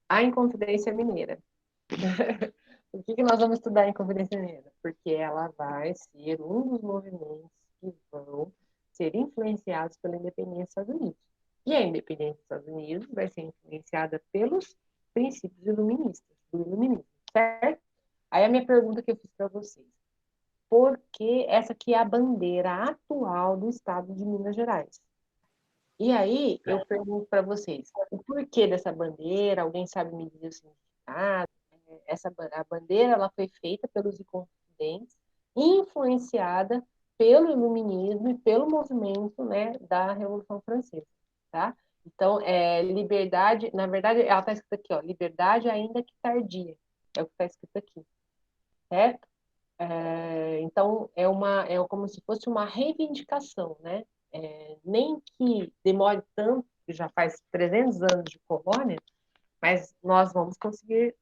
A Inconfidência Mineira. Por que nós vamos estudar a Inconfidência Mineira? Porque ela vai ser um dos movimentos que vão ser influenciados pela independência dos Estados Unidos. E a independência dos Estados Unidos vai ser influenciada pelos princípios iluministas, do iluminismo, certo? Aí a minha pergunta que eu fiz para vocês. Por que essa aqui é a bandeira atual do estado de Minas Gerais? E aí eu pergunto para vocês, o porquê dessa bandeira? Alguém sabe me dizer o significado? A bandeira ela foi feita pelos inconfidentes, influenciada pelo iluminismo e pelo movimento, né, da Revolução Francesa, tá? Então, liberdade, na verdade, ela está escrita aqui, ó, liberdade ainda que tardia, é o que está escrito aqui, certo? Então, é como se fosse uma reivindicação, né? Nem que demore tanto, que já faz 300 anos de colônia, mas nós vamos conseguir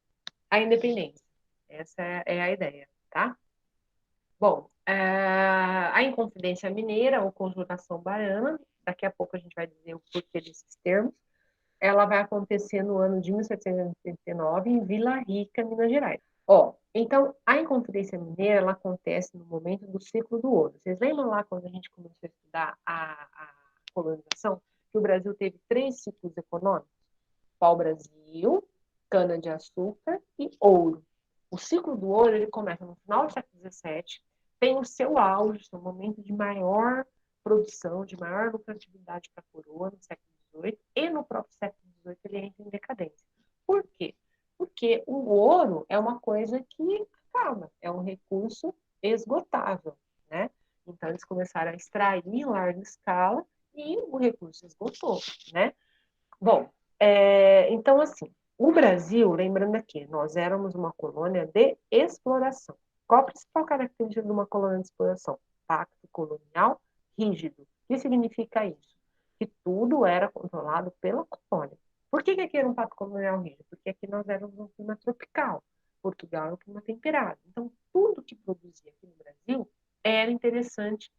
a independência. Essa é a ideia, tá? Bom, a Inconfidência Mineira, ou Conjuração Baiana, daqui a pouco a gente vai dizer o porquê desses termos, ela vai acontecer no ano de 1789, em Vila Rica, Minas Gerais. Ó, então, a Inconfidência Mineira, ela acontece no momento do ciclo do ouro. Vocês lembram lá quando a gente começou a estudar a colonização, que o Brasil teve 3 ciclos econômicos? Pau-brasil, cana-de-açúcar e ouro. O ciclo do ouro ele começa no final do século XVII, tem o seu auge, seu momento de maior produção, de maior lucratividade para a coroa no século XVIII, e no próprio século XVIII ele entra em decadência. Por quê? Porque o ouro é uma coisa que acaba, é um recurso esgotável, né? Então eles começaram a extrair em larga escala e o recurso esgotou, né? Bom, então, assim, o Brasil, lembrando aqui, nós éramos uma colônia de exploração. Qual a principal característica de uma colônia de exploração? Pacto colonial rígido. O que significa isso? Que tudo era controlado pela colônia. Por que aqui era um pacto colonial rígido? Porque aqui nós éramos um clima tropical. Portugal é um clima temperado. Então, tudo que produzia aqui no Brasil era interessante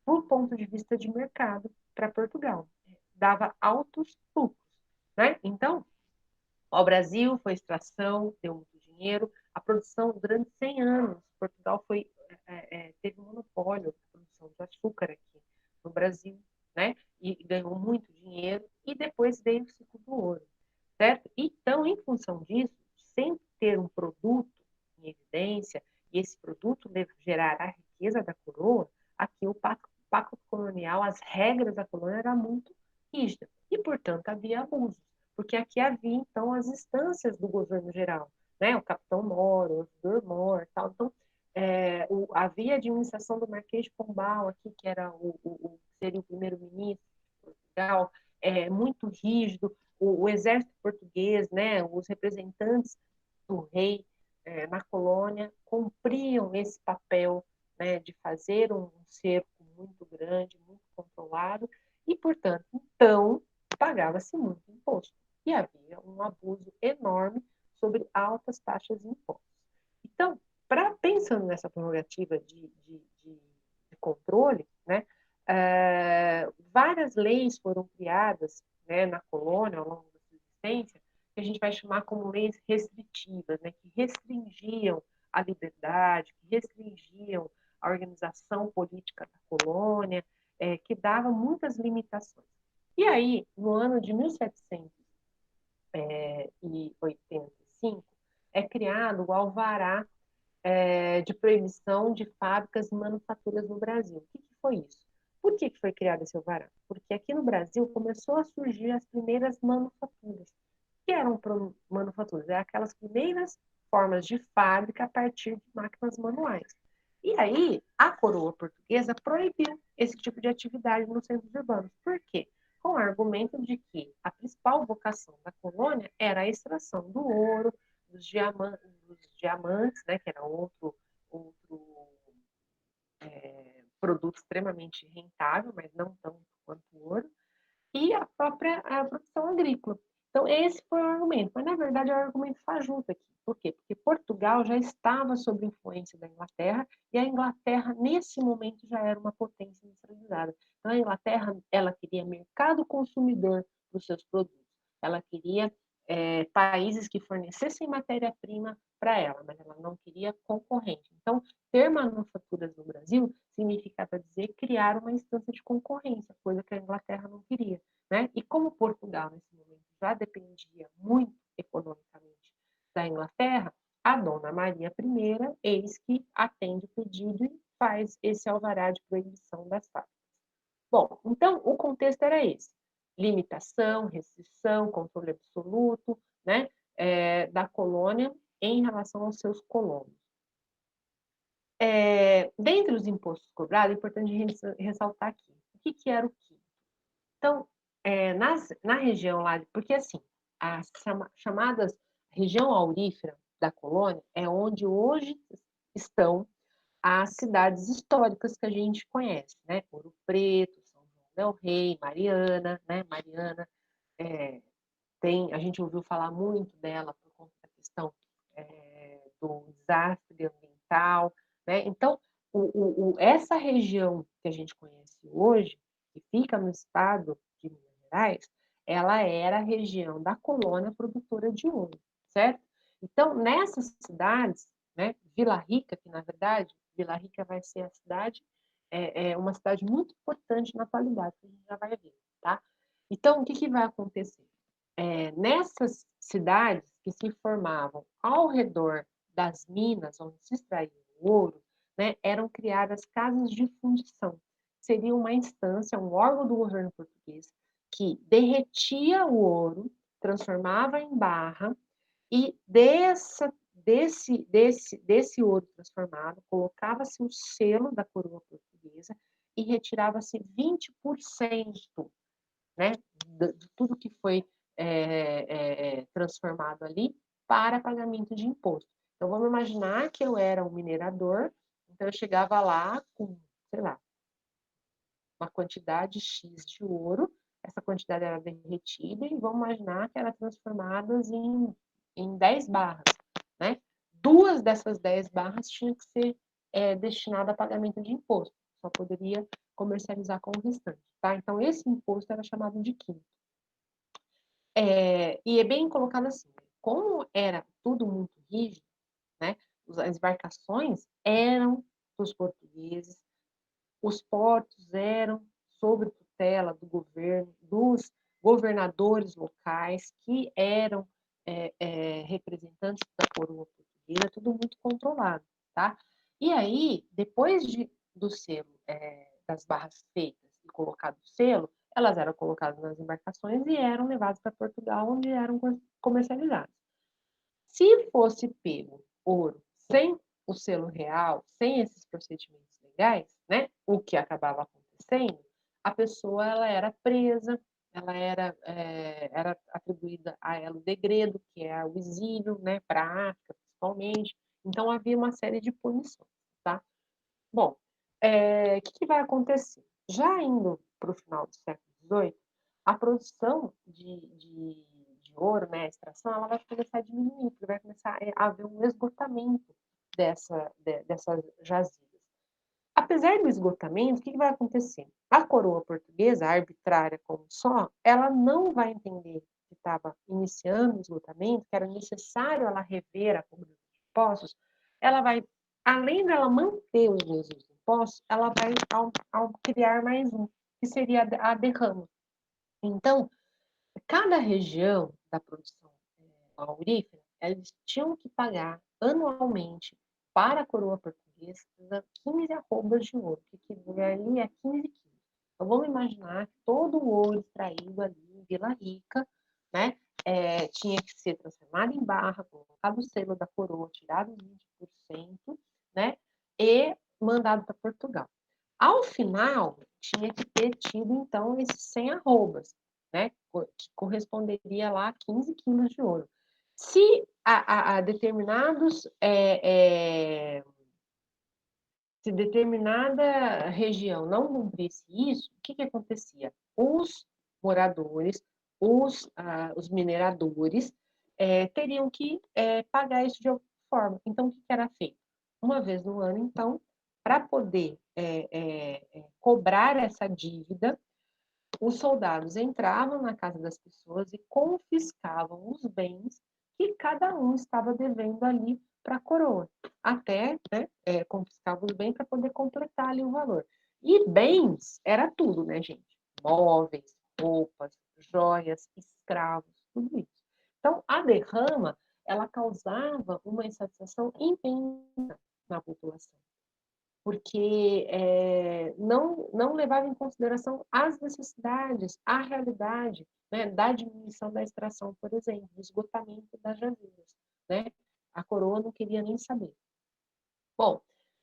do ponto de vista de mercado para Portugal. Dava altos lucros, né? Então, o Brasil foi extração, deu muito dinheiro, a produção durante 100 anos, Portugal teve um monopólio da produção de açúcar aqui no Brasil, né? E ganhou muito dinheiro e depois veio o ciclo do ouro, certo? Então, em função disso, sempre ter um produto em evidência e esse produto gerar a riqueza da coroa, aqui o pacto colonial, as regras da colônia eram muito rígidas e, portanto, havia abusos, porque aqui havia, então, as instâncias do governo geral, né? O capitão Moro, o Durmor, tal. Então, havia a administração do Marquês de Pombal aqui, que era seria o primeiro-ministro de Portugal, muito rígido, o exército português, né? Os representantes do rei na colônia cumpriam esse papel, né, de fazer um cerco muito grande, muito controlado, e, portanto, então, pagava-se muito imposto. E havia um abuso enorme sobre altas taxas de impostos. Então, pensando nessa prerrogativa de controle, né, várias leis foram criadas, né, na colônia ao longo da sua existência, que a gente vai chamar como leis restritivas, né, que restringiam a liberdade, que restringiam a organização política da colônia, que dava muitas limitações. E aí, no ano de 1785, é criado o Alvará de proibição de fábricas e manufaturas no Brasil. O que foi isso? Por que foi criado esse alvará? Porque aqui no Brasil começou a surgir as primeiras manufaturas. O que eram manufaturas? Eram aquelas primeiras formas de fábrica a partir de máquinas manuais. E aí, a coroa portuguesa proibiu esse tipo de atividade nos centros urbanos. Por quê? Com o argumento de que a principal vocação da colônia era a extração do ouro, dos diamantes, né, que era outro produto extremamente rentável, mas não tanto quanto o ouro, e a produção agrícola. Então, esse foi o argumento, mas na verdade é um argumento fajuto aqui. Por quê? Porque Portugal já estava sob influência da Inglaterra, e a Inglaterra, nesse momento, já era uma potência industrializada. Então, a Inglaterra ela queria mercado consumidor para os seus produtos, ela queria países que fornecessem matéria-prima para ela, mas ela não queria concorrente. Então, ter manufaturas no Brasil significava dizer criar uma instância de concorrência, coisa que a Inglaterra não queria, né? E como Portugal, nesse momento, já dependia muito economicamente da Inglaterra, a dona Maria I, eis que atende o pedido e faz esse alvará de proibição das fábricas. Bom, então o contexto era esse: limitação, restrição, controle absoluto, né, da colônia em relação aos seus colonos. Dentre os impostos cobrados, é importante ressaltar aqui o que era o quinto. Então, na região lá, porque assim, as chamadas região aurífera da colônia é onde hoje estão as cidades históricas que a gente conhece, né? Ouro Preto, São João del Rei, Mariana, né? Mariana, a gente ouviu falar muito dela por conta da questão do desastre ambiental, né? Então, essa região que a gente conhece hoje, que fica no estado de Minas Gerais, ela era a região da colônia produtora de ouro, certo? Então, nessas cidades, né, Vila Rica, que na verdade, Vila Rica vai ser a cidade, uma cidade muito importante na atualidade, que a gente já vai ver, tá? Então, o que vai acontecer? Nessas cidades que se formavam ao redor das minas onde se extraía o ouro, né, eram criadas casas de fundição. Seria uma instância, um órgão do governo português que derretia o ouro, transformava em barra e desse ouro transformado colocava-se o selo da coroa portuguesa e retirava-se 20%, né, de tudo que foi transformado ali para pagamento de imposto. Então, vamos imaginar que eu era um minerador, então eu chegava lá com, sei lá, uma quantidade X de ouro, essa quantidade era derretida e vamos imaginar que era transformada em 10 barras, né? 2 dessas 10 barras tinham que ser destinadas a pagamento de imposto, só poderia comercializar com o restante, tá? Então, esse imposto era chamado de quinto. E é bem colocado assim, como era tudo muito rígido, né? As embarcações eram dos portugueses, os portos eram sob tutela do governo, dos governadores locais, que eram representantes da coroa portuguesa, tudo muito controlado, tá? E aí, depois do selo, das barras feitas e colocado o selo, elas eram colocadas nas embarcações e eram levadas para Portugal, onde eram comercializadas. Se fosse pego ouro sem o selo real, sem esses procedimentos legais, né, o que acabava acontecendo, a pessoa ela era presa, ela era atribuída a ela o degredo, que é o exílio, né, para a África, principalmente. Então, havia uma série de punições, tá? Bom, o que vai acontecer? Já indo para o final do século XVIII, a produção de ouro, né, a extração, ela vai começar a diminuir, porque vai começar a haver um esgotamento dessas jazidas. Apesar do esgotamento, o que vai acontecer? A coroa portuguesa, arbitrária como só, ela não vai entender que estava iniciando o esgotamento, que era necessário ela rever a cobrança de impostos, ela vai, além dela manter os mesmos impostos, ela vai ao criar mais um, que seria a derrama. Então, cada região da produção aurífera, eles tinham que pagar anualmente para a coroa portuguesa 15 arrobas de ouro, que equivalia a 15 quilos. Então, vamos imaginar que todo o ouro extraído ali em Vila Rica, né, tinha que ser transformado em barra, colocado o selo da coroa, tirado os 20%, né, e mandado para Portugal. Ao final, tinha que ter tido, então, esses 100 arrobas, né, que corresponderia lá a 15 quilos de ouro. Se se determinada região não cumprisse isso, o que acontecia? Os moradores, os mineradores, teriam que pagar isso de alguma forma. Então, o que era feito? Uma vez no ano, então, para poder cobrar essa dívida, os soldados entravam na casa das pessoas e confiscavam os bens que cada um estava devendo ali para a coroa. Até, né, confiscavam os bens para poder completar ali o valor. E bens era tudo, né, gente? Móveis, roupas, joias, escravos, tudo isso. Então, a derrama, ela causava uma insatisfação imensa na população, porque não levava em consideração as necessidades, a realidade, né, da diminuição da extração, por exemplo, do esgotamento das jazidas, né? A coroa não queria nem saber. Bom,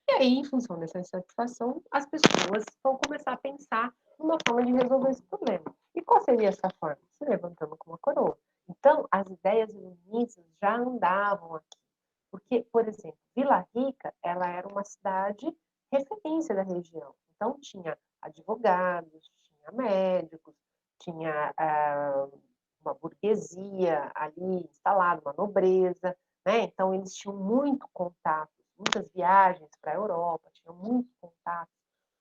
e aí, em função dessa insatisfação, as pessoas vão começar a pensar numa forma de resolver esse problema. E qual seria essa forma? Se levantando com uma coroa. Então, as ideias iluministas já andavam aqui. Porque, por exemplo, Vila Rica, ela era uma cidade referência da região. Então, tinha advogados, tinha médicos, tinha uma burguesia ali instalada, uma nobreza, né? Então, eles tinham muito contato, muitas viagens para a Europa, tinham muito contato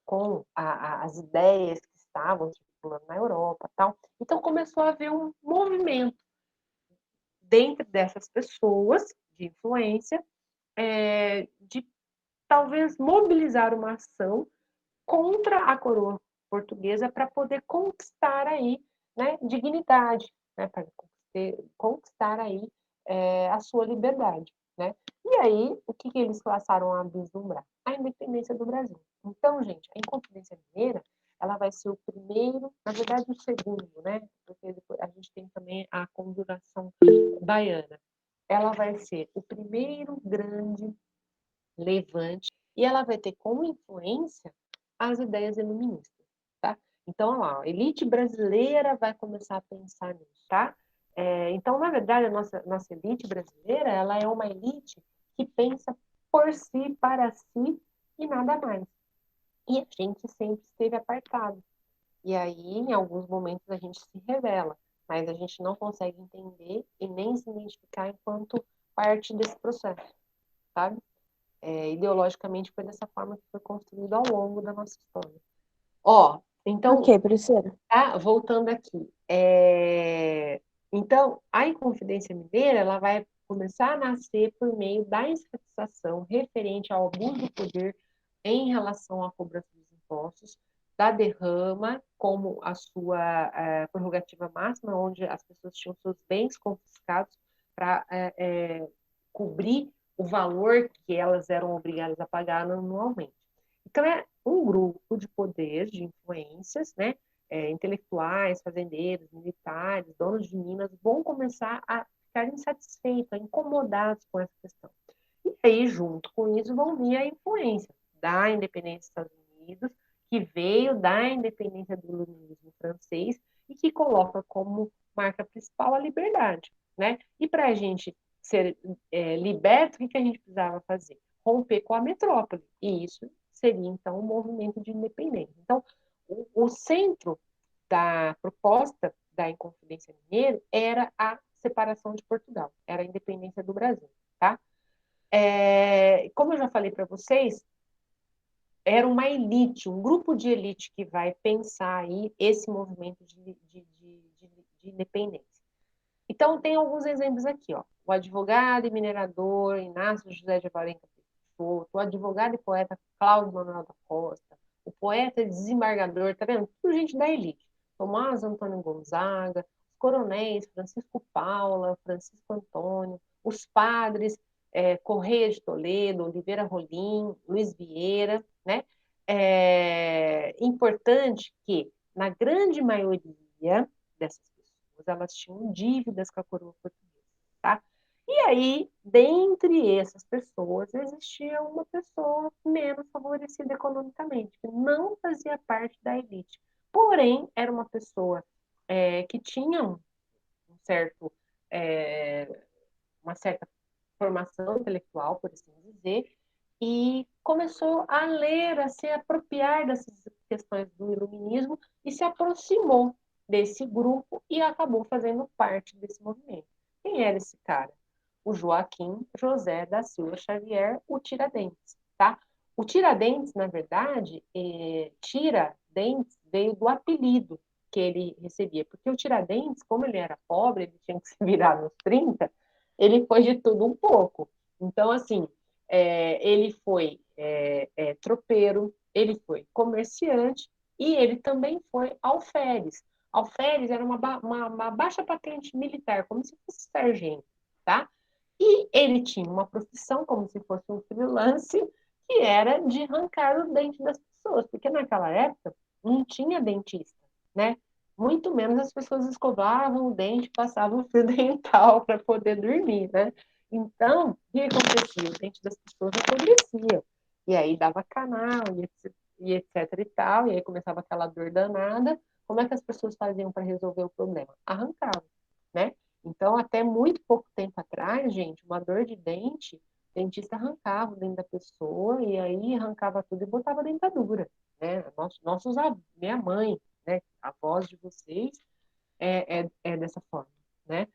com as ideias que estavam circulando na Europa, tal. Então, começou a haver um movimento dentro dessas pessoas de influência, de talvez mobilizar uma ação contra a coroa portuguesa para poder conquistar aí, né, dignidade, né, para conquistar aí a sua liberdade, né? E aí, o que eles passaram a vislumbrar? A independência do Brasil. Então, gente, a Inconfidência Mineira, ela vai ser o primeiro, na verdade, o segundo, né? Porque depois a gente tem também a Conjuração Baiana. Ela vai ser o primeiro grande levante e ela vai ter como influência as ideias iluministas, tá? Então, olha lá, a elite brasileira vai começar a pensar nisso, tá? Então, na verdade, a nossa elite brasileira, ela é uma elite que pensa por si, para si e nada mais. E a gente sempre esteve apartado. E aí, em alguns momentos, a gente se revela, mas a gente não consegue entender e nem se identificar enquanto parte desse processo, sabe? Ideologicamente foi dessa forma que foi construído ao longo da nossa história. Ó, então, Ok, professora. tá, voltando aqui. Então, a Inconfidência Mineira, ela vai começar a nascer por meio da insatisfação referente ao abuso do poder em relação à cobrança dos impostos, da derrama como a sua prerrogativa máxima, onde as pessoas tinham seus bens confiscados para cobrir o valor que elas eram obrigadas a pagar anualmente. Então, é um grupo de poder, de influências, né? Intelectuais, fazendeiros, militares, donos de minas, vão começar a ficar insatisfeitos, incomodados com essa questão. E aí, junto com isso, vão vir a influência da independência dos Estados Unidos, que veio da independência do iluminismo francês e que coloca como marca principal a liberdade, né? E para a gente ser liberto, o que a gente precisava fazer? Romper com a metrópole. E isso seria, então, um movimento de independência. Então, o centro da proposta da Inconfidência Mineira era a separação de Portugal, era a independência do Brasil, tá? Como eu já falei para vocês, era uma elite, um grupo de elite que vai pensar aí esse movimento de independência. Então, tem alguns exemplos aqui, ó. O advogado e minerador Inácio José de Avarenca Peixoto, o advogado e poeta Cláudio Manuel da Costa, o poeta e desembargador, tá vendo? Tudo gente da elite. Tomás Antônio Gonzaga, os coronéis Francisco Paula, Francisco Antônio, os padres Correia de Toledo, Oliveira Rolim, Luiz Vieira, né? Importante que, na grande maioria dessas pessoas, elas tinham dívidas com a coroa portuguesa, tá? E aí, dentre essas pessoas, existia uma pessoa menos favorecida economicamente, que não fazia parte da elite. Porém, era uma pessoa que tinha certo, uma certa formação intelectual, por assim dizer, e começou a ler, a se apropriar dessas questões do iluminismo e se aproximou desse grupo e acabou fazendo parte desse movimento. Quem era esse cara? O Joaquim José da Silva Xavier, o Tiradentes, tá? O Tiradentes, na verdade, Tiradentes veio do apelido, que ele recebia. Porque o Tiradentes, como ele era pobre, ele tinha que se virar nos 30, ele foi de tudo um pouco. Então, assim, ele foi tropeiro, ele foi comerciante e ele também foi alferes. Alferes era uma baixa patente militar, como se fosse sargento, tá? E ele tinha uma profissão, como se fosse um freelance, que era de arrancar o dente das pessoas, porque naquela época não tinha dentista, né? Muito menos as pessoas escovavam o dente, passavam fio dental para poder dormir, né? Então, o que acontecia? O dente das pessoas apodrecia, e aí dava canal, e etc e tal, e aí começava aquela dor danada. Como é que as pessoas faziam para resolver o problema? Arrancavam, né? Então, até muito pouco tempo atrás, gente, uma dor de dente, o dentista arrancava o dente da pessoa e aí arrancava tudo e botava dentadura, né? Minha mãe, né? A voz de vocês é dessa forma, né?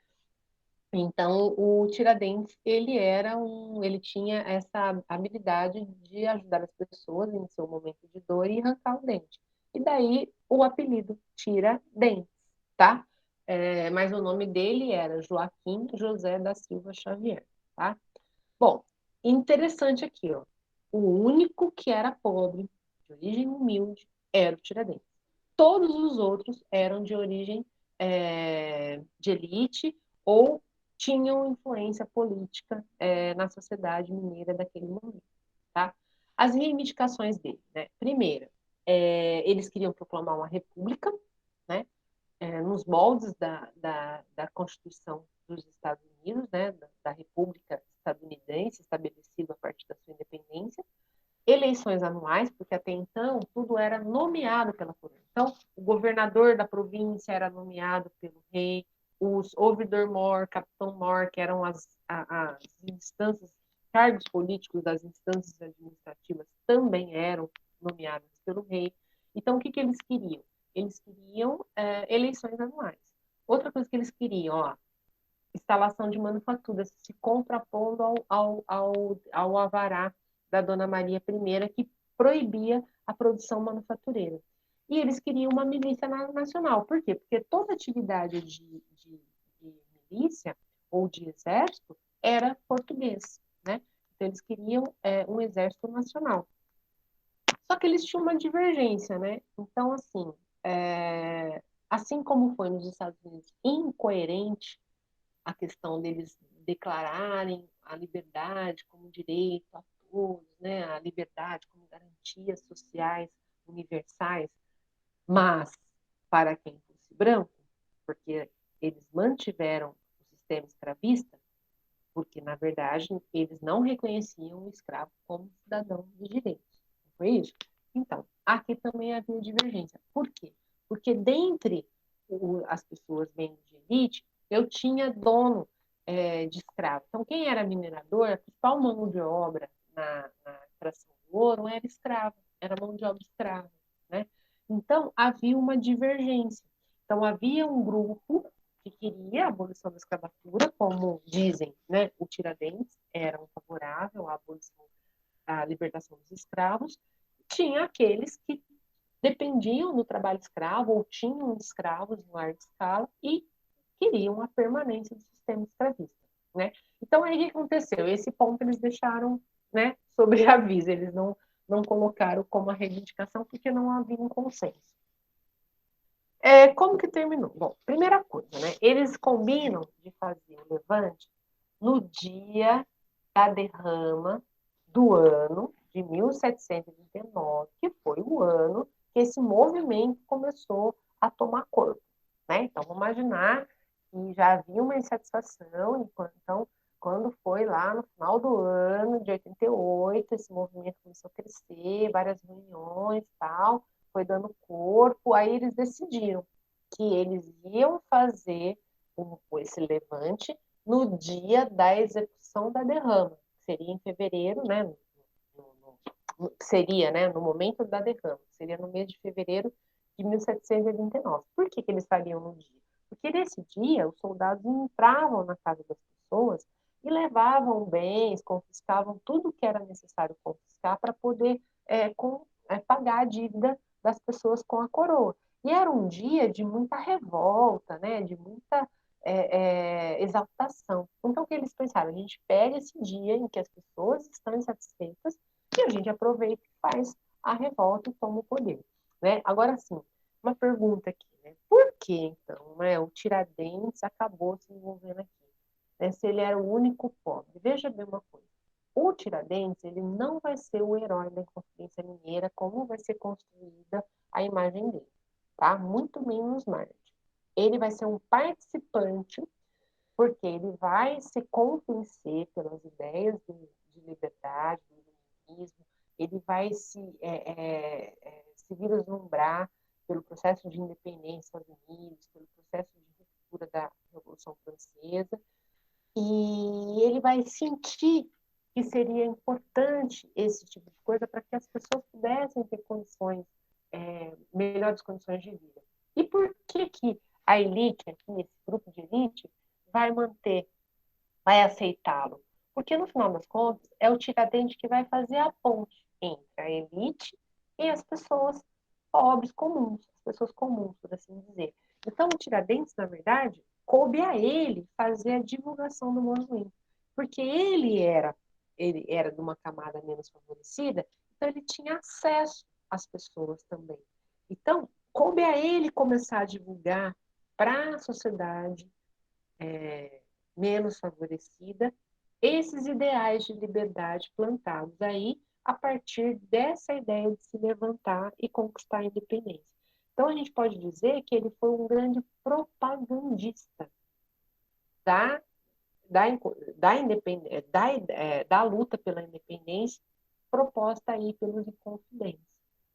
Então, o Tiradentes, ele tinha essa habilidade de ajudar as pessoas em seu momento de dor e arrancar o dente. E daí o apelido Tiradentes, tá? Mas o nome dele era Joaquim José da Silva Xavier, tá? Bom, interessante aqui, ó. O único que era pobre, de origem humilde, era o Tiradentes. Todos os outros eram de origem de elite ou tinham influência política na sociedade mineira daquele momento, tá? As reivindicações dele, né? Primeira, eles queriam proclamar uma república, né? Nos moldes da Constituição dos Estados Unidos, né? Da República Estadunidense, estabelecida a partir da sua independência, eleições anuais, porque até então tudo era nomeado pela coroa. Então, o governador da província era nomeado pelo rei, os ouvidor-mor, capitão-mor, que eram as instâncias, cargos políticos das instâncias administrativas, também eram nomeados pelo rei. Então, o que eles queriam? Eles queriam eleições anuais. Outra coisa que eles queriam, ó, instalação de manufaturas, se contrapondo ao alvará da Dona Maria I, que proibia a produção manufatureira. E eles queriam uma milícia nacional. Por quê? Porque toda atividade de milícia ou de exército era português, né? Então, eles queriam um exército nacional. Só que eles tinham uma divergência, né? Então, assim como foi nos Estados Unidos incoerente a questão deles declararem a liberdade como direito a todos, né? A liberdade como garantias sociais universais, mas para quem fosse branco, porque eles mantiveram o sistema escravista, porque, na verdade, eles não reconheciam o escravo como cidadão de direitos. Não foi isso? Então, aqui também havia divergência. Por quê? Porque dentre as pessoas membros de elite, eu tinha dono de escravo. Então, quem era minerador, a principal mão de obra na extração do ouro era escravo, era mão de obra escrava, né? Então, havia uma divergência. Então, havia um grupo que queria a abolição da escravatura, como dizem, né, o Tiradentes era um favorável à abolição, à libertação dos escravos, tinha aqueles que dependiam do trabalho escravo ou tinham escravos em larga escala e queriam a permanência do sistema escravista, né? Então, aí o que aconteceu? Esse ponto eles deixaram, né, sobre aviso, eles não colocaram como a reivindicação porque não havia um consenso. Como que terminou? Bom, primeira coisa, né? Eles combinam de fazer o levante no dia da derrama do ano de 1729, que foi o ano que esse movimento começou a tomar corpo, né? Então, vamos imaginar que já havia uma insatisfação, então, quando foi lá no final do ano de 88, esse movimento começou a crescer, várias reuniões e tal, foi dando corpo, aí eles decidiram que eles iam fazer esse levante no dia da execução da derrama, que seria em fevereiro, né? Seria, né, no momento da derrama, seria no mês de fevereiro de 1729. Por que eles fariam no dia? Porque nesse dia os soldados entravam na casa das pessoas e levavam bens, confiscavam tudo que era necessário confiscar para poder pagar a dívida das pessoas com a coroa. E era um dia de muita revolta, né? De muita exaltação. Então, o que eles pensaram? A gente pega esse dia em que as pessoas estão insatisfeitas e a gente aproveita e faz a revolta e toma o poder. Né? Agora, sim, uma pergunta aqui, né? Por que, então, né, o Tiradentes acabou se envolvendo aqui? Né? Se ele era o único pobre. Veja bem uma coisa. O Tiradentes, ele não vai ser o herói da Inconfidência Mineira, como vai ser construída a imagem dele, tá? Muito menos Marte. Ele vai ser um participante, porque ele vai se convencer pelas ideias de liberdade, do iluminismo, ele vai se vislumbrar pelo processo de independência dos Estados Unidos, pelo processo de ruptura da Revolução Francesa, e ele vai sentir que seria importante esse tipo de coisa para que as pessoas pudessem ter condições, melhores condições de vida. E por que que a elite, aqui, esse grupo de elite, vai manter, vai aceitá-lo? Porque, no final das contas, é o Tiradentes que vai fazer a ponte entre a elite e as pessoas pobres comuns, as pessoas comuns, por assim dizer. Então, o Tiradentes, na verdade, coube a ele fazer a divulgação do movimento, porque ele era de uma camada menos favorecida, então ele tinha acesso às pessoas também. Então, coube a ele começar a divulgar para a sociedade menos favorecida esses ideais de liberdade plantados aí a partir dessa ideia de se levantar e conquistar a independência. Então, a gente pode dizer que ele foi um grande propagandista da, da luta pela independência proposta aí pelos Inconfidentes,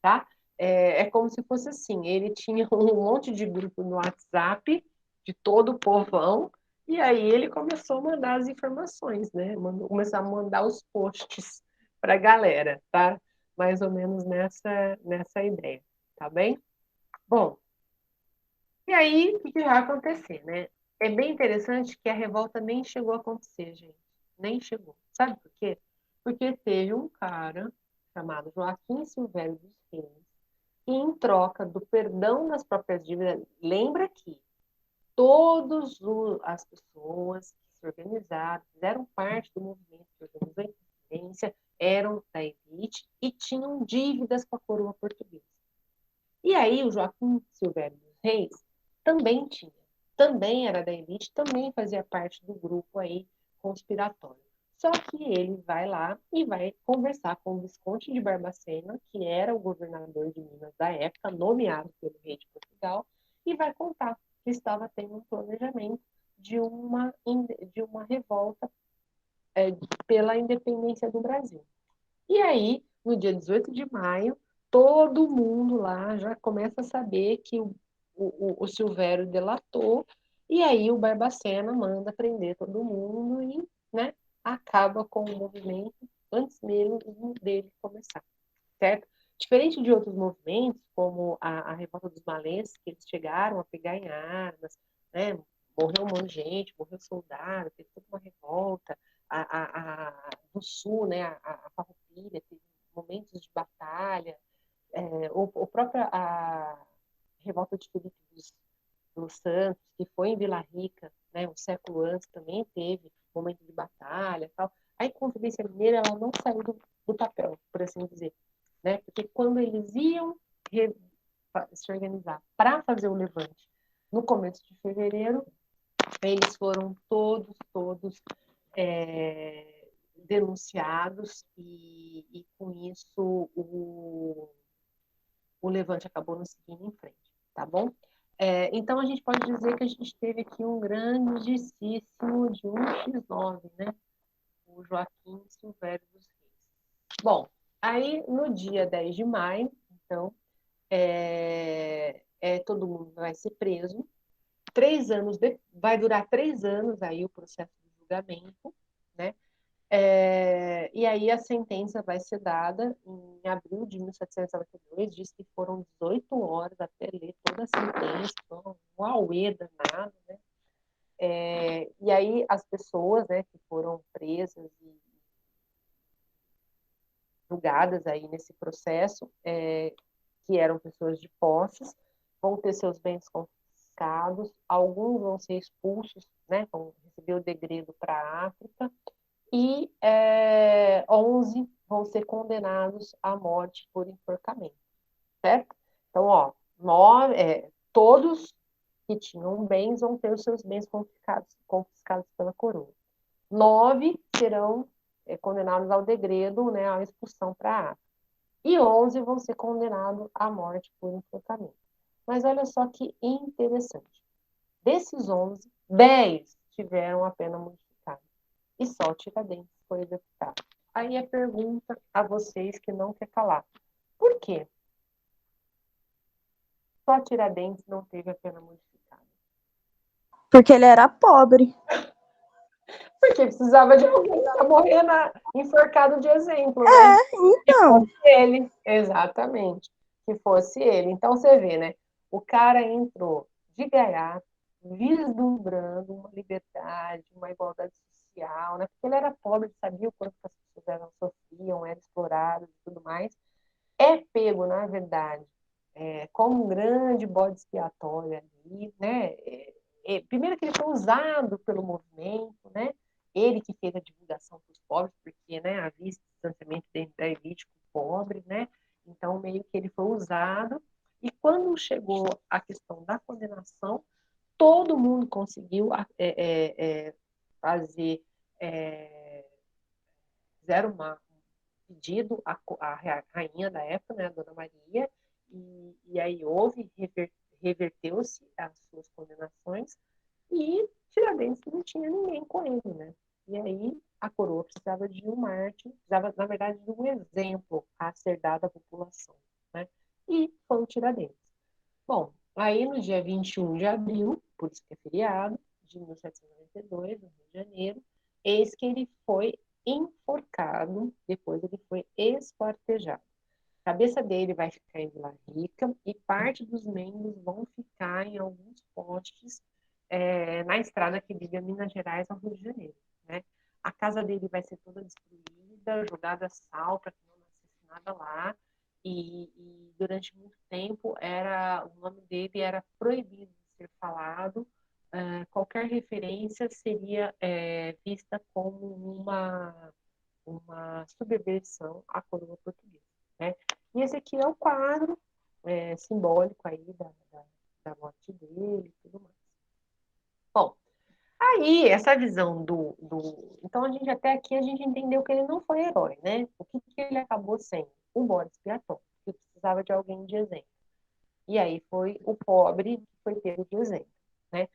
tá? É como se fosse assim, ele tinha um monte de grupo no WhatsApp de todo o povão, e aí ele começou a mandar as informações, né? Começou a mandar os posts para a galera, tá? Mais ou menos nessa ideia, tá bem? Bom, e aí o que vai acontecer, né? É bem interessante que a revolta nem chegou a acontecer, gente. Nem chegou. Sabe por quê? Porque teve um cara chamado Joaquim Silvério dos Reis, e em troca do perdão das próprias dívidas, lembra que todas as pessoas que se organizaram, fizeram parte do movimento que organizou a independência, eram da elite e tinham dívidas com a coroa portuguesa. E aí o Joaquim Silvério dos Reis também tinha, também era da elite, também fazia parte do grupo aí conspiratório. Só que ele vai lá e vai conversar com o Visconde de Barbacena, que era o governador de Minas da época, nomeado pelo rei de Portugal, e vai contar que estava tendo um planejamento de uma revolta pela independência do Brasil. E aí, no dia 18 de maio, todo mundo lá já começa a saber que o Silvério delatou, e aí o Barbacena manda prender todo mundo e, né, acaba com o movimento antes mesmo dele começar, certo? Diferente de outros movimentos, como a Revolta dos Malês, que eles chegaram a pegar em armas, né, morreu um monte de gente, morreu soldado, teve toda uma revolta, do Sul, né, a Farroupilha, teve momentos de batalha, o próprio a revolta de Felipe dos Santos, que foi em Vila Rica, né, um século antes, também teve momento de batalha, tal. A Inconfidência Mineira ela não saiu do papel, por assim dizer, né, porque quando eles iam se organizar para fazer o levante no começo de fevereiro, eles foram todos denunciados e com isso o levante acabou não seguindo em frente, tá bom? Então a gente pode dizer que a gente teve aqui um grandíssimo de um X9, né? O Joaquim Silvério dos Reis. Bom, aí no dia 10 de maio, então, todo mundo vai ser preso. 3 anos, vai durar 3 anos aí o processo de julgamento, né? E aí a sentença vai ser dada em abril de 1792, diz que foram 18 horas até ler toda a sentença, um auê danado, né? E aí as pessoas, né, que foram presas e julgadas aí nesse processo, que eram pessoas de posses, vão ter seus bens confiscados, alguns vão ser expulsos, né, vão receber o degredo para a África, e 11 vão ser condenados à morte por enforcamento, certo? Então, ó, todos que tinham bens vão ter os seus bens confiscados pela coroa. 9 serão condenados ao degredo, né, à expulsão para a África. E 11 vão ser condenados à morte por enforcamento. Mas olha só que interessante. Desses 11, 10 tiveram a pena modificada. E só o Tiradentes foi executado. Aí a pergunta a vocês que não quer calar. Por quê? Só Tiradentes não teve a pena modificada. Porque ele era pobre. Porque precisava de alguém para morrer enforcado de exemplo, né? Então. Que fosse ele, exatamente. Que fosse ele. Então você vê, né? O cara entrou de gaiato, vislumbrando uma liberdade, uma igualdade social, né? Porque ele era pobre, sabia o quanto as pessoas sofriam, eram exploradas e tudo mais. É pego, na verdade, como um grande bode expiatório ali, né? Primeiro que ele foi usado pelo movimento, né? Ele que fez a divulgação para os pobres, porque, né, havia esse distanciamento dentro da elite com o pobre, né? Então, meio que ele foi usado. E quando chegou a questão da condenação, todo mundo conseguiu fazer, fizeram um pedido à rainha da época, né, a Dona Maria, e aí reverteu-se as suas condenações, e Tiradentes não tinha ninguém com ele, né? E aí a coroa precisava de um mártir, precisava, na verdade, de um exemplo a ser dado à população, né? E foi o Tiradentes. Bom, aí no dia 21 de abril, por isso que é feriado, de 1792, no Rio de Janeiro, eis que ele foi enforcado, depois ele foi esquartejado. A cabeça dele vai ficar em Vila Rica e parte dos membros vão ficar em alguns postes na estrada que liga Minas Gerais ao Rio de Janeiro, né? A casa dele vai ser toda destruída, jogada sal para que não nascesse nada lá, e durante muito tempo o nome dele era proibido de ser falado, qualquer referência seria vista como uma subversão à coroa portuguesa, né? E esse aqui é o quadro simbólico aí da morte dele e tudo mais. Bom, aí essa visão Então, até aqui a gente entendeu que ele não foi herói, né? O que ele acabou sendo? Um bode expiatório, que precisava de alguém de exemplo. E aí foi o pobre que foi pego de exemplo, né?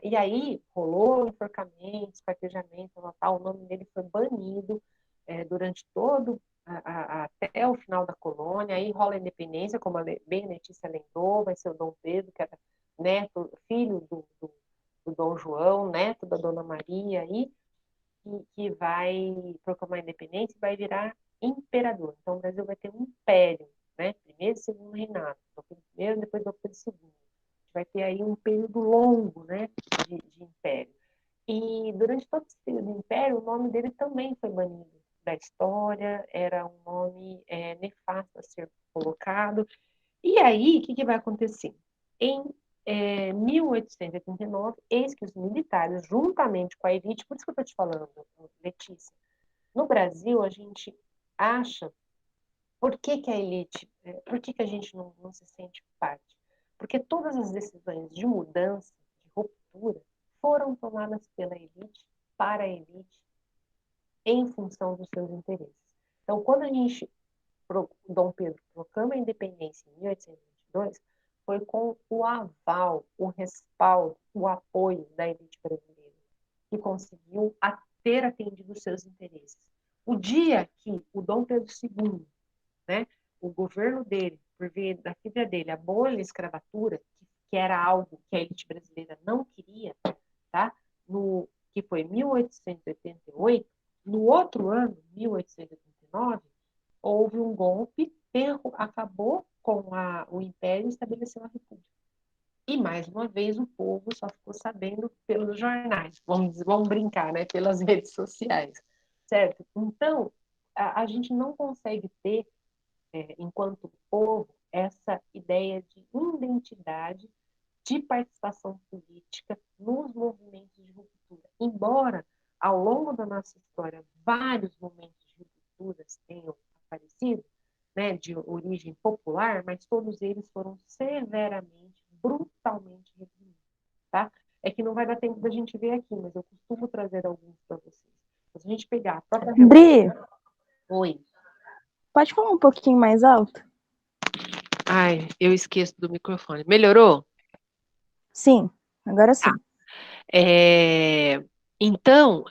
E aí rolou enforcamento, esquartejamento, o nome dele foi banido durante até o final da colônia. Aí rola a independência, como bem a Letícia lembrou, vai ser o Dom Pedro, que era neto, filho do Dom João, neto da Dona Maria, aí, que vai proclamar a independência e vai virar imperador. Então o Brasil vai ter um império, né? Primeiro e segundo reinado. Dom Pedro I, depois Dom Pedro II. Vai ter aí um período longo, né, de império. E durante todo esse período do império, o nome dele também foi banido da história, era um nome nefasto a ser colocado. E aí, o que vai acontecer? Em 1889, eis que os militares, juntamente com a elite, por isso que eu estou te falando, Letícia, no Brasil a gente acha, por que a elite, por que a gente não se sente parte? Porque todas as decisões de mudança, de ruptura, foram tomadas pela elite, para a elite, em função dos seus interesses. Então, quando Dom Pedro proclama a independência em 1822, foi com o aval, o respaldo, o apoio da elite brasileira, que conseguiu ter atendido os seus interesses. O dia que o Dom Pedro II, né, o governo dele, por via da filha dele, abole a escravatura, que era algo que a elite brasileira não queria, tá? Que foi 1888, no outro ano, 1889, houve um golpe, acabou com o Império e estabeleceu a República. E, mais uma vez, o povo só ficou sabendo pelos jornais, vamos brincar, né? Pelas redes sociais, certo? Então, a gente não consegue ter, enquanto povo, essa ideia de identidade, de participação política nos movimentos de ruptura. Embora, ao longo da nossa história, vários momentos de rupturas tenham aparecido, né, de origem popular, mas todos eles foram severamente, brutalmente reprimidos, tá? É que não vai dar tempo da gente ver aqui, mas eu costumo trazer alguns para vocês. Se a gente pegar a própria Bri, Oi. pode falar um pouquinho mais alto? Ai, eu esqueço do microfone. Melhorou? Sim, agora sim. É, então,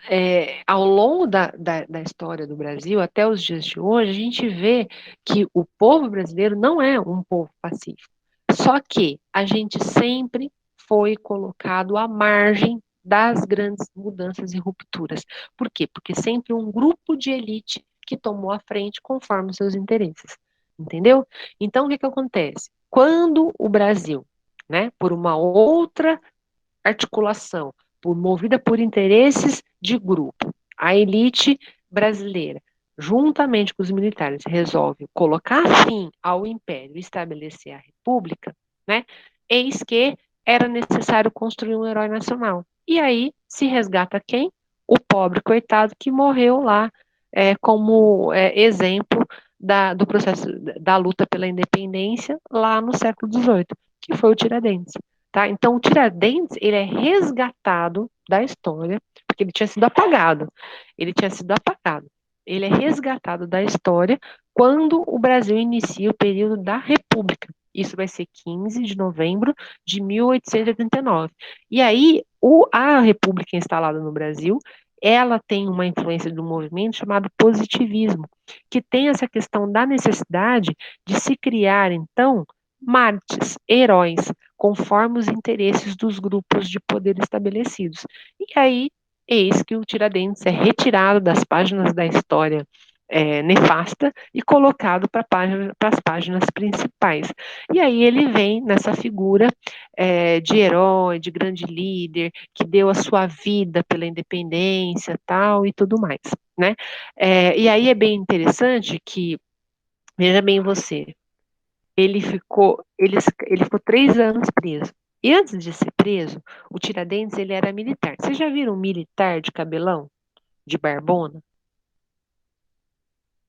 ao longo da história do Brasil, até os dias de hoje, a gente vê que o povo brasileiro não é um povo pacífico. Só que a gente sempre foi colocado à margem das grandes mudanças e rupturas. Por quê? Porque sempre um grupo de elite que tomou a frente conforme os seus interesses. Entendeu? Então, o que acontece? Quando o Brasil, né, por uma outra articulação, movida por interesses de grupo. A elite brasileira, juntamente com os militares, resolve colocar fim ao império e estabelecer a república, né? Eis que era necessário construir um herói nacional. E aí se resgata quem? O pobre coitado que morreu lá como exemplo do processo da luta pela independência lá no século XVIII, que foi o Tiradentes. Tá? Então, o Tiradentes, ele é resgatado da história, porque ele tinha sido apagado. Ele tinha sido apagado. Ele é resgatado da história quando o Brasil inicia o período da República. Isso vai ser 15 de novembro de 1889. E aí, a República instalada no Brasil, ela tem uma influência de um movimento chamado positivismo, que tem essa questão da necessidade de se criar, então, mártires, heróis, conforme os interesses dos grupos de poder estabelecidos. E aí, eis que o Tiradentes é retirado das páginas da história nefasta e colocado para as páginas principais. E aí ele vem nessa figura de herói, de grande líder, que deu a sua vida pela independência, tal, e tudo mais, né? E aí é bem interessante que, veja bem você, ele ficou 3 anos preso. E antes de ser preso, o Tiradentes ele era militar. Vocês já viram um militar de cabelão, de barbona?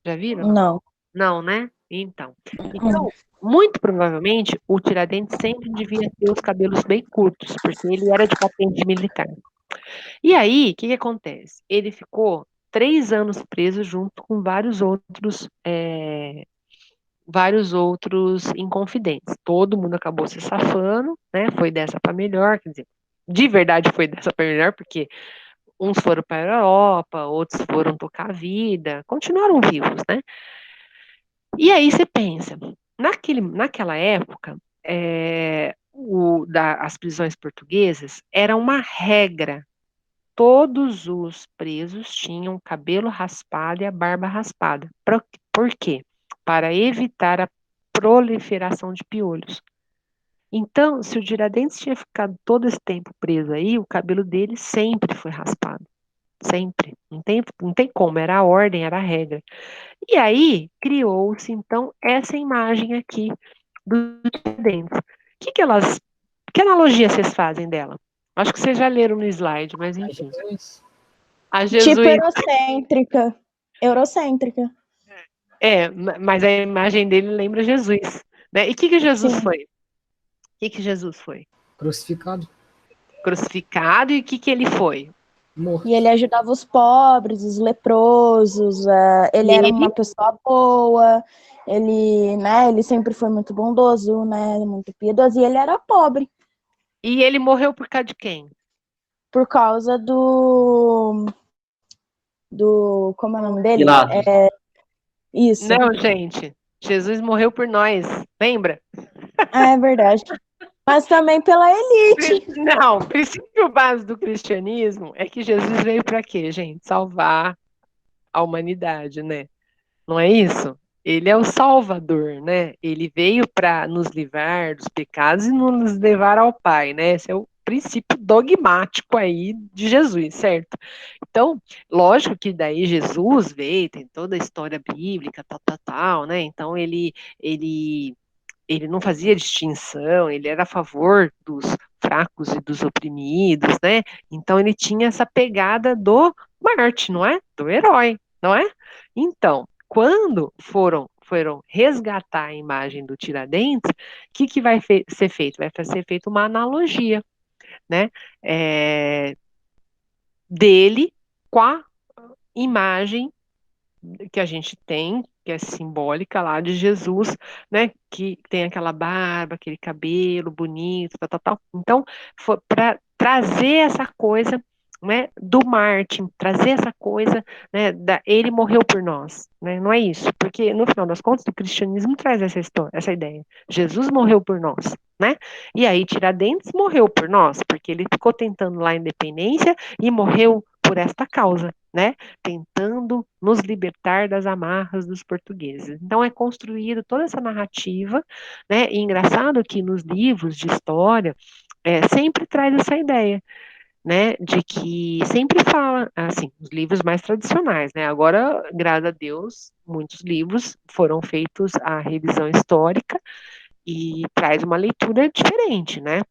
Já viram? Não. Não, né? Então, muito provavelmente o Tiradentes sempre devia ter os cabelos bem curtos, porque ele era de patente militar. E aí, o que que acontece? Ele ficou 3 anos preso junto com vários outros inconfidentes. Todo mundo acabou se safando, né? Foi dessa para melhor, quer dizer, de verdade foi dessa para melhor, porque uns foram para a Europa, outros foram tocar a vida, continuaram vivos, né? E aí você pensa, naquela época, as prisões portuguesas era uma regra. Todos os presos tinham cabelo raspado e a barba raspada. Por quê? Para evitar a proliferação de piolhos. Então, se o Tiradentes tinha ficado todo esse tempo preso aí, o cabelo dele sempre foi raspado. Sempre. Não tem como, era a ordem, era a regra. E aí, criou-se, então, essa imagem aqui do Tiradentes. Que analogia vocês fazem dela? Acho que vocês já leram no slide, mas A enfim. Jesus. A Tipo jesuíta. eurocêntrica. Eurocêntrica. Mas a imagem dele lembra Jesus, né? E o que Jesus Sim. foi? O que Jesus foi? Crucificado. Crucificado, e o que ele foi? Morto. E ele ajudava os pobres, os leprosos, ele era uma pessoa boa, ele sempre foi muito bondoso, né, muito piedoso, e ele era pobre, E ele morreu por causa de quem? por causa como é o nome dele? Pilatos. Isso. Não, gente. Jesus morreu por nós, lembra? É verdade. Mas também pela elite. Não, o princípio base do cristianismo é que Jesus veio para quê, gente? Salvar a humanidade, né? Não é isso? Ele é o Salvador, né? Ele veio para nos livrar dos pecados e nos levar ao Pai, né? Esse é o princípio dogmático aí de Jesus, certo? Então, lógico que daí Jesus veio, tem toda a história bíblica, tal, tal, tal, né? Então ele ele não fazia distinção, ele era a favor dos fracos e dos oprimidos, né? Então ele tinha essa pegada do Marte, não é? Do herói, não é? Então, quando foram resgatar a imagem do Tiradentes, o que vai ser feito? Vai ser feita uma analogia, né? Dele com a imagem que a gente tem, que é simbólica lá de Jesus, né, que tem aquela barba, aquele cabelo bonito, tal, tal, tal. Então, foi para trazer essa coisa, né, do Martin, trazer essa coisa, né, ele morreu por nós, né, não é isso, porque no final das contas o cristianismo traz essa história, essa ideia. Jesus morreu por nós, né? E aí Tiradentes morreu por nós, porque ele ficou tentando lá a independência e morreu por esta causa, né? Tentando nos libertar das amarras dos portugueses. Então é construída toda essa narrativa, né? E engraçado que nos livros de história sempre traz essa ideia, né? De que sempre fala, assim, os livros mais tradicionais, né? Agora, graças a Deus, muitos livros foram feitos a revisão histórica e traz uma leitura diferente, né?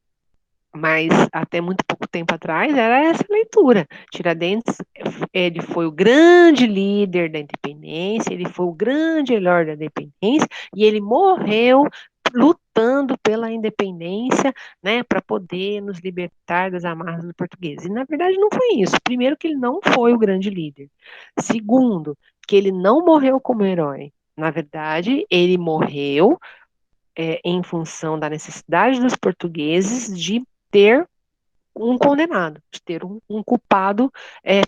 Mas até muito pouco tempo atrás era essa leitura. Tiradentes, ele foi o grande líder da independência, ele foi o grande herói da independência, e ele morreu lutando pela independência, né, para poder nos libertar das amarras dos portugueses. E na verdade não foi isso. Primeiro que ele não foi o grande líder. Segundo, que ele não morreu como herói. Na verdade, ele morreu em função da necessidade dos portugueses de ter um condenado, de ter um culpado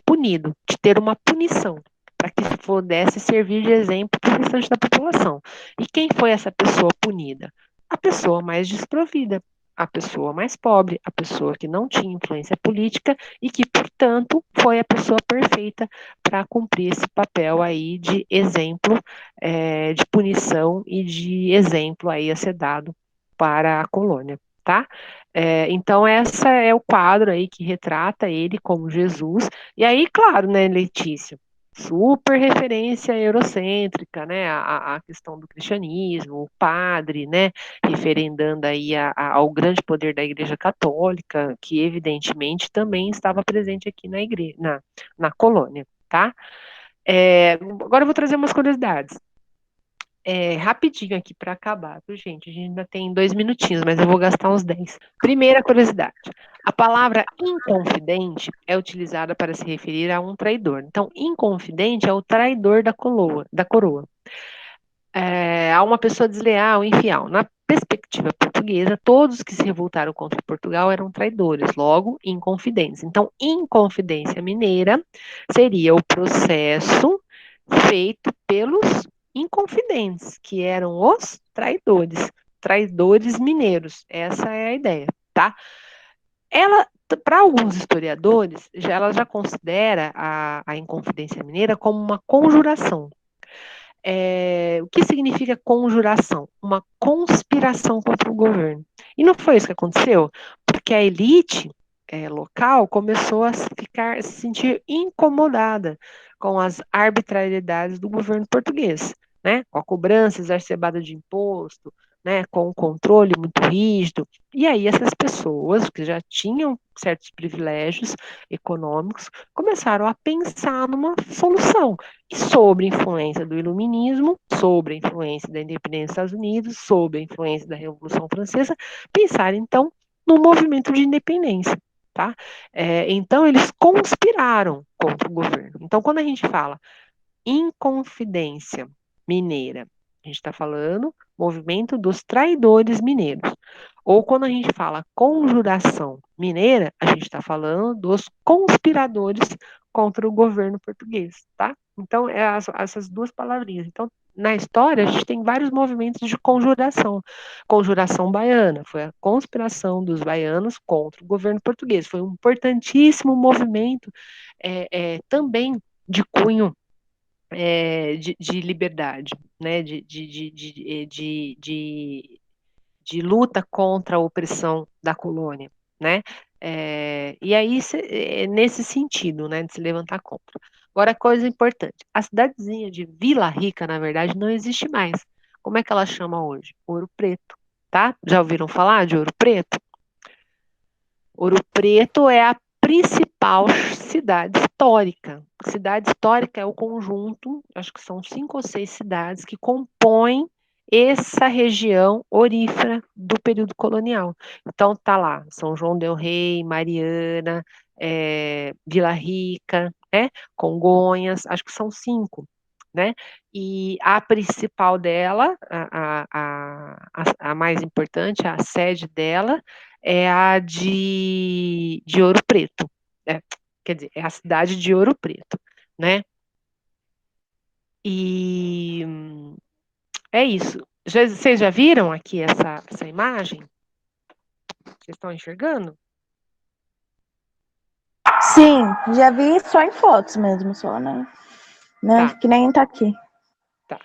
punido, de ter uma punição, para que pudesse servir de exemplo para o restante da população. E quem foi essa pessoa punida? A pessoa mais desprovida, a pessoa mais pobre, a pessoa que não tinha influência política e que, portanto, foi a pessoa perfeita para cumprir esse papel aí de exemplo, de punição e de exemplo aí a ser dado para a colônia, tá? Então, essa é o quadro aí que retrata ele como Jesus. E aí, claro, né, Letícia, super referência eurocêntrica, né, a questão do cristianismo, o padre, né, referendando aí ao grande poder da Igreja Católica, que evidentemente também estava presente aqui na colônia, tá? Agora eu vou trazer umas curiosidades. Rapidinho aqui para acabar, viu, gente? A gente ainda tem 2 minutinhos, mas eu vou gastar uns 10. Primeira curiosidade: a palavra inconfidente é utilizada para se referir a um traidor. Então, inconfidente é o traidor da coroa. A uma pessoa desleal, infiel. Na perspectiva portuguesa, todos que se revoltaram contra Portugal eram traidores, logo, inconfidentes. Então, inconfidência mineira seria o processo feito pelos inconfidentes, que eram os traidores mineiros. Essa é a ideia, tá? Para alguns historiadores, ela já considera a Inconfidência Mineira como uma conjuração. O que significa conjuração? Uma conspiração contra o governo. E não foi isso que aconteceu, porque a elite local começou a se sentir incomodada com as arbitrariedades do governo português, né? Com a cobrança exacerbada de imposto, né? Com o controle muito rígido. E aí essas pessoas que já tinham certos privilégios econômicos começaram a pensar numa solução. E sob a influência do iluminismo, sob a influência da independência dos Estados Unidos, sob a influência da Revolução Francesa, pensar então no movimento de independência. Tá? Então, eles conspiraram contra o governo. Então, quando a gente fala Inconfidência Mineira, a gente está falando movimento dos traidores mineiros. Ou quando a gente fala Conjuração Mineira, a gente está falando dos conspiradores contra o governo português, tá? Então, essas duas palavrinhas. Então, na história, a gente tem vários movimentos de conjuração. Conjuração baiana, foi a conspiração dos baianos contra o governo português. Foi um importantíssimo movimento também de cunho de liberdade, né? De luta contra a opressão da colônia, né? E aí, nesse sentido, né, de se levantar contra. Agora, coisa importante, a cidadezinha de Vila Rica, na verdade, não existe mais. Como é que ela chama hoje? Ouro Preto, tá? Já ouviram falar de Ouro Preto? Ouro Preto é a principal cidade histórica. Cidade histórica é o conjunto, acho que são 5 ou 6 cidades que compõem essa região orífera do período colonial. Então tá lá, São João del Rei, Mariana, Vila Rica, né? Congonhas, acho que são 5, né? E a principal dela, a mais importante, a sede dela, é a de Ouro Preto. Quer dizer, é a cidade de Ouro Preto, né? E é isso. Vocês já viram aqui essa imagem? Vocês estão enxergando? Sim, já vi só em fotos mesmo, só, né? Tá. Que nem tá aqui. Tá.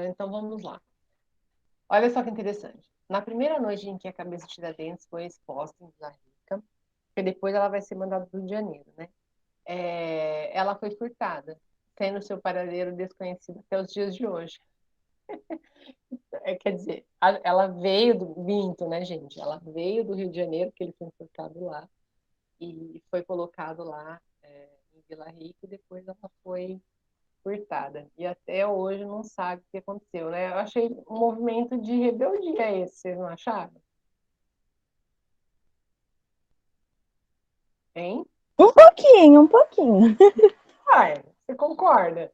Então vamos lá. Olha só que interessante. Na primeira noite em que a cabeça de Tiradentes foi exposta em Vila Rica, porque depois ela vai ser mandada para o Rio de Janeiro, né? Ela foi furtada, tendo seu paradeiro desconhecido até os dias de hoje. Quer dizer, ela veio do Minto, né, gente? Ela veio do Rio de Janeiro, que ele foi furtado lá, e foi colocado lá em Vila Rica, e depois ela foi furtada. E até hoje não sabe o que aconteceu, né? Eu achei um movimento de rebeldia esse, vocês não acharam? Hein? Um pouquinho, um pouquinho. Ai, você concorda?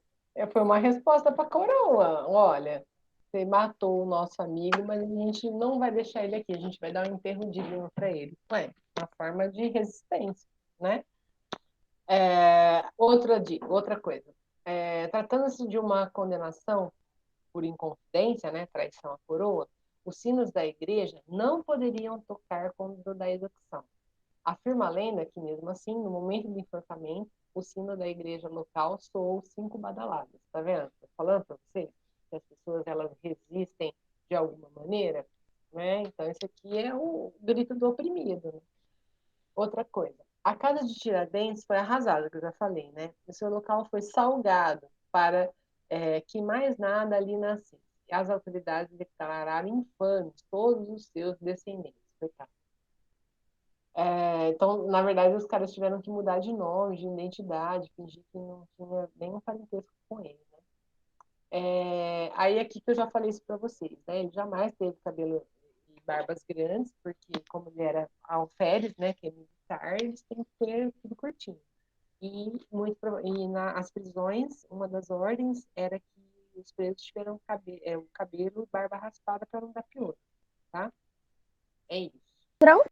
Foi uma resposta para a coroa. Olha, você matou o nosso amigo, mas a gente não vai deixar ele aqui. A gente vai dar um enterro digno para ele. Ué, uma forma de resistência, né? Outra coisa. Tratando-se de uma condenação por inconfidência, né, traição à coroa, os sinos da igreja não poderiam tocar quando da execução. Afirma a lenda que, mesmo assim, no momento do enforcamento, o sino da igreja local soou 5 badaladas. Tá vendo? Tô falando para vocês que as pessoas elas resistem de alguma maneira, né? Então, esse aqui é o grito do oprimido, né? Outra coisa. A casa de Tiradentes foi arrasada, que eu já falei, né? O seu local foi salgado para que mais nada ali nascesse. E as autoridades declararam infames todos os seus descendentes. Coitado. Então, na verdade, os caras tiveram que mudar de nome, de identidade, fingir que não tinha nenhum parentesco com ele, né? Aí aqui que eu já falei isso para vocês, né? Ele jamais teve cabelo e barbas grandes, porque como ele era alferes, né, que é militar, eles têm que ter tudo curtinho. E nas prisões, uma das ordens era que os presos tiveram o cabelo e barba raspada para não dar pior, tá? É isso.